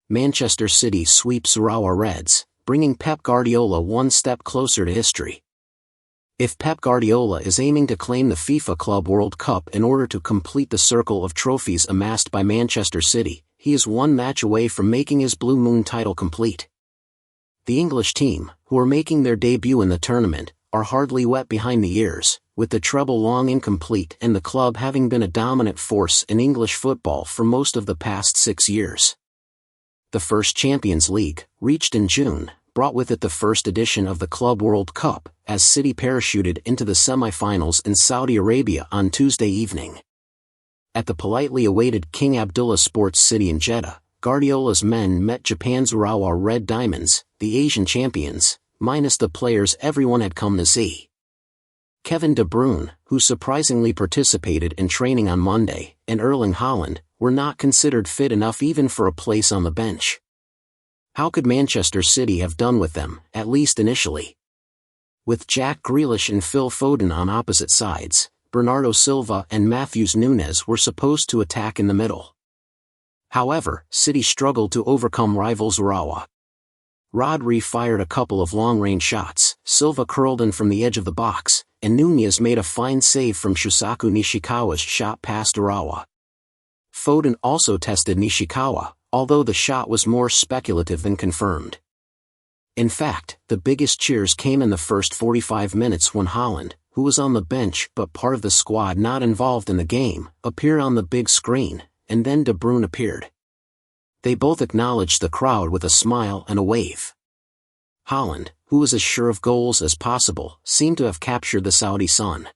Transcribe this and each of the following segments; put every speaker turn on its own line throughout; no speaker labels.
Manchester City sweeps Urawa Reds, bringing Pep Guardiola one step closer to history. If Pep Guardiola is aiming to claim the FIFA Club World Cup in order to complete the circle of trophies amassed by Manchester City, he is one match away from making his Blue Moon title complete. The English team, who are making their debut in the tournament, are hardly wet behind the ears, with the treble long incomplete and the club having been a dominant force in English football for most of the past 6 years. The first Champions League, reached in June, brought with it the first edition of the Club World Cup, as City parachuted into the semi-finals in Saudi Arabia on Tuesday evening. At the politely awaited King Abdullah Sports City in Jeddah, Guardiola's men met Japan's Urawa Red Diamonds, the Asian champions, minus the players everyone had come to see. Kevin De Bruyne, who surprisingly participated in training on Monday, and Erling Haaland, were not considered fit enough even for a place on the bench. How could Manchester City have done with them, at least initially? With Jack Grealish and Phil Foden on opposite sides, Bernardo Silva and Matheus Nunes were supposed to attack in the middle. However, City struggled to overcome rivals Urawa. Rodri fired a couple of long-range shots, Silva curled in from the edge of the box, and Nunes made a fine save from Shusaku Nishikawa's shot past Urawa. Foden also tested Nishikawa, although the shot was more speculative than confirmed. In fact, the biggest cheers came in the first 45 minutes when Haaland, who was on the bench but part of the squad not involved in the game, appeared on the big screen, and then De Bruyne appeared. They both acknowledged the crowd with a smile and a wave. Haaland, who was as sure of goals as possible, seemed to have captured the Saudi sun.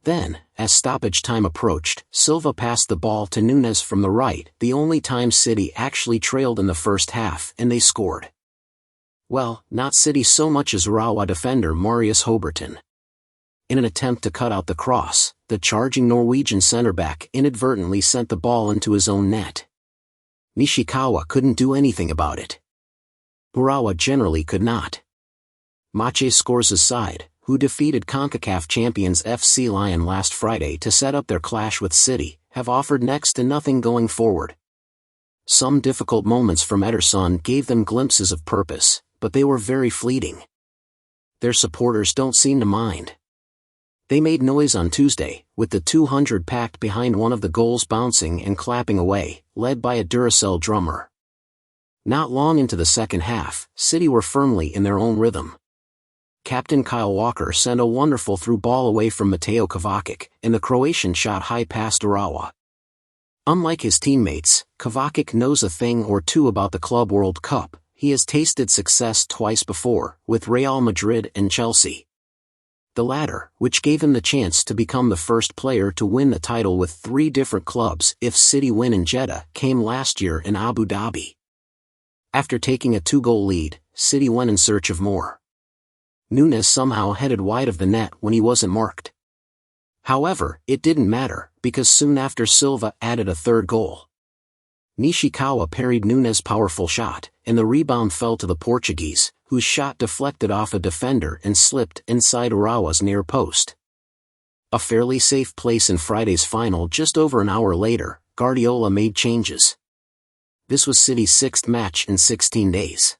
Then, as stoppage time approached, Silva passed the ball to Nunes from the right, the only time City actually trailed in the first half, and they scored. Well, not City so much as Urawa defender Marius Hoberton. In an attempt to cut out the cross, the charging Norwegian centre-back inadvertently sent the ball into his own net. Nishikawa couldn't do anything about it. Urawa generally could not. Mache scores' side, who defeated CONCACAF champions FC Lyon last Friday to set up their clash with City, have offered next to nothing going forward. Some difficult moments from Ederson gave them glimpses of purpose, but they were very fleeting. Their supporters don't seem to mind. They made noise on Tuesday, with the 200 packed behind one of the goals bouncing and clapping away, led by a Duracell drummer. Not long into the second half, City were firmly in their own rhythm. Captain Kyle Walker sent a wonderful through ball away from Mateo Kovacic, and the Croatian shot high past Urawa. Unlike his teammates, Kovacic knows a thing or two about the Club World Cup. He has tasted success twice before, with Real Madrid and Chelsea. The latter, which gave him the chance to become the first player to win the title with 3 different clubs if City win in Jeddah, came last year in Abu Dhabi. After taking a 2-goal lead, City went in search of more. Nunes somehow headed wide of the net when he wasn't marked. However, it didn't matter, because soon after Silva added a third goal. Nishikawa parried Nunes' powerful shot, and the rebound fell to the Portuguese, whose shot deflected off a defender and slipped inside Urawa's near post. A fairly safe place in Friday's final. Just over an hour later, Guardiola made changes. This was City's 6th match in 16 days.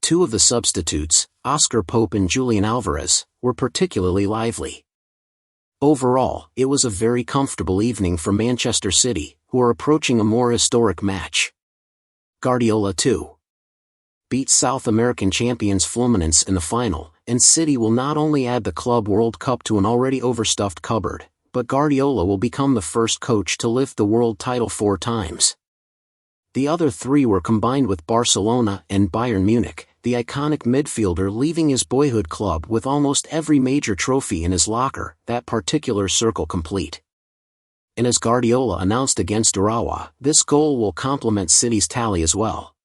2 of the substitutes, Oscar Pope and Julian Alvarez, were particularly lively. Overall, it was a very comfortable evening for Manchester City, who are approaching a more historic match. Guardiola too beat South American champions Fluminense in the final, and City will not only add the Club World Cup to an already overstuffed cupboard, but Guardiola will become the first coach to lift the world title 4 times. The other 3 were combined with Barcelona and Bayern Munich, the iconic midfielder leaving his boyhood club with almost every major trophy in his locker, that particular circle complete. And as Guardiola announced against Urawa, this goal will complement City's tally as well.